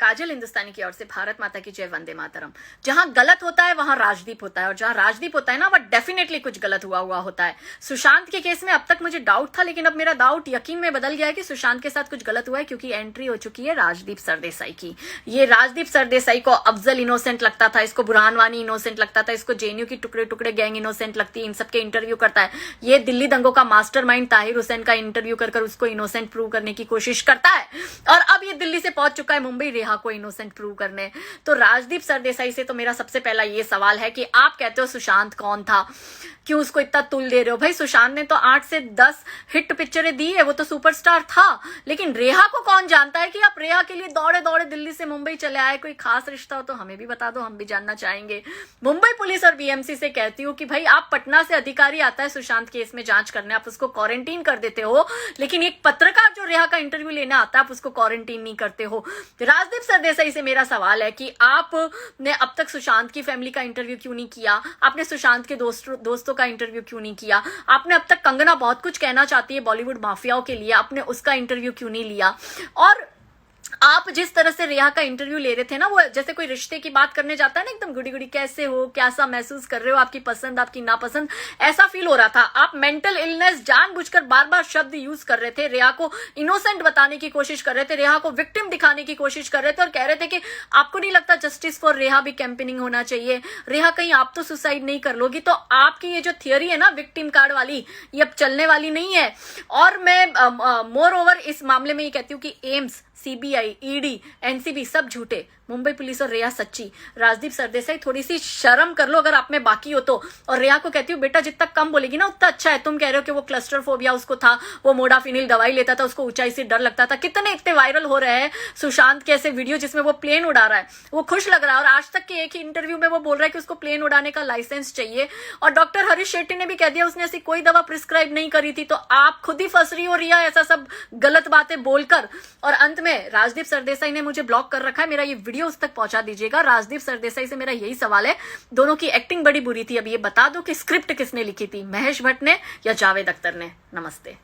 काजल हिंदुस्तानी की ओर से भारत माता की जय, वंदे मातरम। जहां गलत होता है वहां राजदीप होता है, और जहां राजदीप होता है ना वह डेफिनेटली कुछ गलत हुआ होता है। सुशांत के केस में अब तक मुझे डाउट था, लेकिन अब मेरा डाउट यकीन में बदल गया है कि सुशांत के साथ कुछ गलत हुआ है, क्योंकि एंट्री हो चुकी है राजदीप सरदेसाई की। ये राजदीप सरदेसाई को अफजल इनोसेंट लगता था, इसको बुरहान वानी इनोसेंट लगता था, इसको जेएनयू की टुकड़े टुकड़े गैंग इनोसेंट लगती है, इन सबके इंटरव्यू करता है। ये दिल्ली दंगों का मास्टरमाइंड ताहिर हुसैन का इंटरव्यू कर उसको इनोसेंट प्रूव करने की कोशिश करता है, और अब ये दिल्ली से पहुंच चुका है मुंबई रेहा को इनोसेंट प्रूव करने। तो राजदीप सरदेसाई से तो मेरा सबसे पहला ये सवाल है कि आप कहते हो सुशांत कौन था, क्यों उसको इतना तुल दे रहे हो? भाई सुशांत ने तो 8 से 10 हिट पिक्चरें दी है, वो तो सुपरस्टार था, लेकिन रेहा को कौन जानता है कि आप रेहा के लिए दौड़े दौड़े दिल्ली से मुंबई चले आए? कोई खास रिश्ता हो तो हमें भी बता दो, हम भी जानना चाहेंगे। मुंबई पुलिस और बीएमसी से कहती हूँ कि भाई आप पटना से अधिकारी आता है सुशांत केस में जांच करने, आप उसको क्वारंटीन कर देते हो, लेकिन एक पत्रकार जो रेहा का इंटरव्यू लेना आता है आप उसको क्वारंटीन नहीं करते हो। राजदीप सरदेसाई से मेरा सवाल है कि आपने अब तक सुशांत की फैमिली का इंटरव्यू क्यों नहीं किया? आपने सुशांत के दोस्तों का इंटरव्यू क्यों नहीं किया? आपने अब तक, कंगना बहुत कुछ कहना चाहती है बॉलीवुड माफियाओं के लिए, आपने उसका इंटरव्यू क्यों नहीं लिया? और आप जिस तरह से रेहा का इंटरव्यू ले रहे थे ना, वो जैसे कोई रिश्ते की बात करने जाता है ना, एकदम गुड़ी गुड़ी, कैसे हो, कैसा महसूस कर रहे हो, आपकी पसंद आपकी नापसंद, ऐसा फील हो रहा था। आप मेंटल इलनेस जानबूझकर बार बार शब्द यूज कर रहे थे, रेहा को इनोसेंट बताने की कोशिश कर रहे थे, रेहा को विक्टिम दिखाने की कोशिश कर रहे थे, और कह रहे थे कि आपको नहीं लगता जस्टिस फॉर रेहा भी कैंपेनिंग होना चाहिए? रेहा कहीं आप तो सुसाइड नहीं कर लोगी? तो आपकी ये जो थियरी है ना विक्टिम कार्ड वाली, ये अब चलने वाली नहीं है। और मैं मोर ओवर इस मामले में ये कहती हूँ कि एम्स, सीबीआई, ईडी, एनसीबी सब झूठे, मुंबई पुलिस और रेहा सच्ची। राजदीप सरदेसाई थोड़ी सी शर्म कर लो अगर आप में बाकी हो तो। और रेहा को कहती हूँ बेटा जितना कम बोलेगी ना उतना अच्छा है। तुम कह रहे हो कि वो क्लस्टर फोबिया उसको था, वो मोडाफिनिल दवाई लेता था, उसको ऊंचाई से डर लगता था। कितने इतने वायरल हो रहे हैं सुशांत के ऐसे वीडियो जिसमें वो प्लेन उड़ा रहा है, वो खुश लग रहा है, और आज तक के एक ही इंटरव्यू में वो बोल रहा है कि उसको प्लेन उड़ाने का लाइसेंस चाहिए। और डॉक्टर हरीश शेट्टी ने भी कह दिया उसने ऐसी कोई दवा प्रिस्क्राइब नहीं करी थी। तो आप खुद ही फंस रही हो रिया ऐसा सब गलत बातें बोलकर। और अंत में राजदीप सरदेसाई ने मुझे ब्लॉक कर रखा है, मेरा ये वीडियो उस तक पहुंचा दीजिएगा। राजदीप सरदेसाई से मेरा यही सवाल है, दोनों की एक्टिंग बड़ी बुरी थी, अब ये बता दो कि स्क्रिप्ट किसने लिखी थी, महेश भट्ट ने या जावेद अख्तर ने? नमस्ते।